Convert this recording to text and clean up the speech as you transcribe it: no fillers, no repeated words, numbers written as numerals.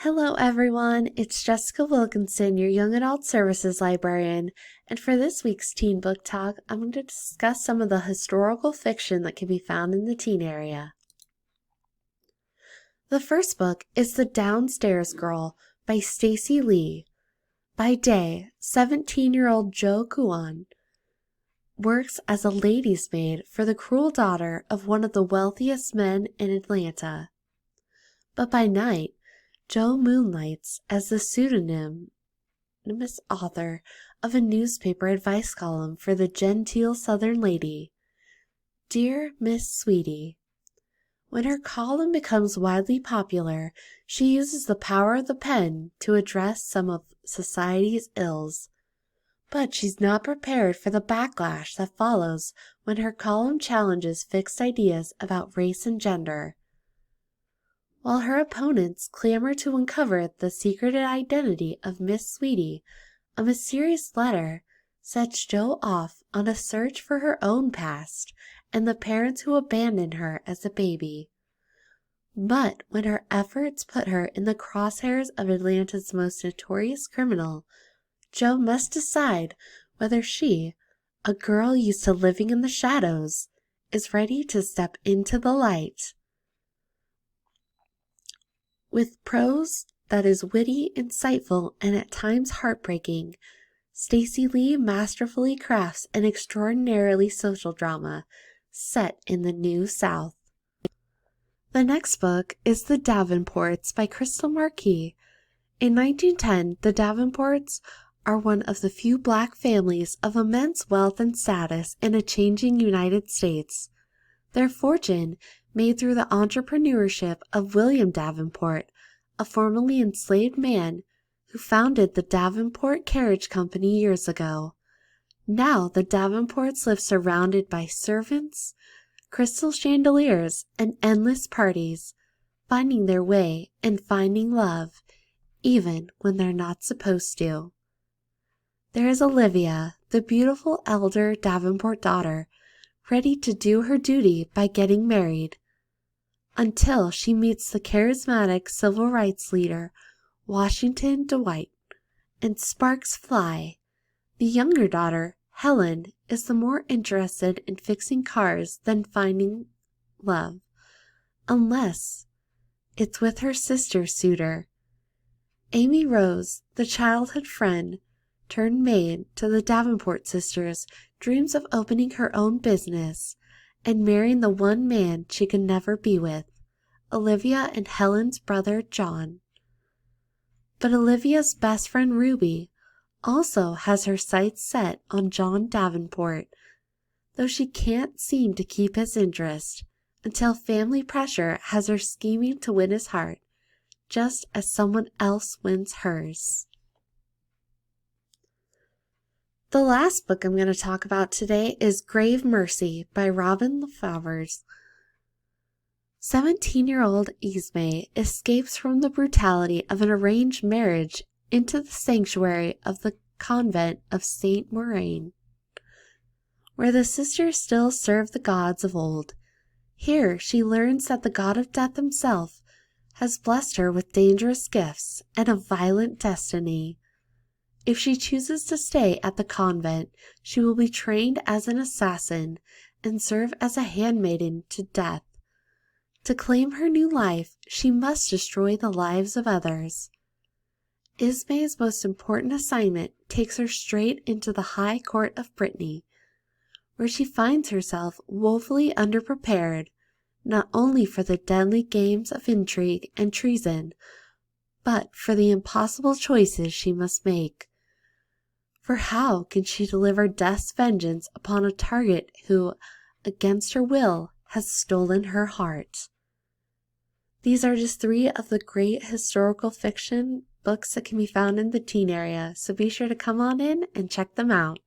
Hello, everyone. It's Jessica Wilkinson, your Young Adult Services librarian. And for this week's Teen Book Talk, I'm going to discuss some of the historical fiction that can be found in the teen area. The first book is The Downstairs Girl by Stacey Lee. By day, 17-year-old Jo Kwon works as a lady's maid for the cruel daughter of one of the wealthiest men in Atlanta. But by night, Jo moonlights as the pseudonymous author of a newspaper advice column for the genteel Southern lady, Dear Miss Sweetie. When her column becomes widely popular, she uses the power of the pen to address some of society's ills. But she's not prepared for the backlash that follows when her column challenges fixed ideas about race and gender. While her opponents clamor to uncover the secret identity of Miss Sweetie, a mysterious letter sets Jo off on a search for her own past and the parents who abandoned her as a baby. But when her efforts put her in the crosshairs of Atlanta's most notorious criminal, Jo must decide whether she, a girl used to living in the shadows, is ready to step into the light. With prose that is witty, insightful, and at times heartbreaking, Stacey Lee masterfully crafts an extraordinarily social drama set in the New South. The next book is The Davenports by Crystal Marquis. In 1910, the Davenports are one of the few black families of immense wealth and status in a changing United States. Their fortune made through the entrepreneurship of William Davenport, a formerly enslaved man who founded the Davenport Carriage Company years ago. Now the Davenports live surrounded by servants, crystal chandeliers, and endless parties, finding their way and finding love, even when they're not supposed to. There is Olivia, the beautiful elder Davenport daughter, ready to do her duty by getting married, until she meets the charismatic civil rights leader, Washington Dwight, and sparks fly. The younger daughter, Helen, is the more interested in fixing cars than finding love, unless it's with her sister suitor. Amy Rose, the childhood friend turned maid to the Davenport sisters, dreams of opening her own business and marrying the one man she could never be with, Olivia and Helen's brother John. But Olivia's best friend Ruby also has her sights set on John Davenport, though she can't seem to keep his interest until family pressure has her scheming to win his heart, just as someone else wins hers. The last book I'm going to talk about today is Grave Mercy by Robin LaFavers. 17-year-old Ismay escapes from the brutality of an arranged marriage into the sanctuary of the convent of Saint Maureen, where the sisters still serve the gods of old. Here she learns that the god of death himself has blessed her with dangerous gifts and a violent destiny. If she chooses to stay at the convent, she will be trained as an assassin and serve as a handmaiden to death. To claim her new life, she must destroy the lives of others. Ismay's most important assignment takes her straight into the High Court of Brittany, where she finds herself woefully underprepared, not only for the deadly games of intrigue and treason, but for the impossible choices she must make. For how can she deliver death's vengeance upon a target who, against her will, has stolen her heart? These are just 3 of the great historical fiction books that can be found in the teen area, so be sure to come on in and check them out.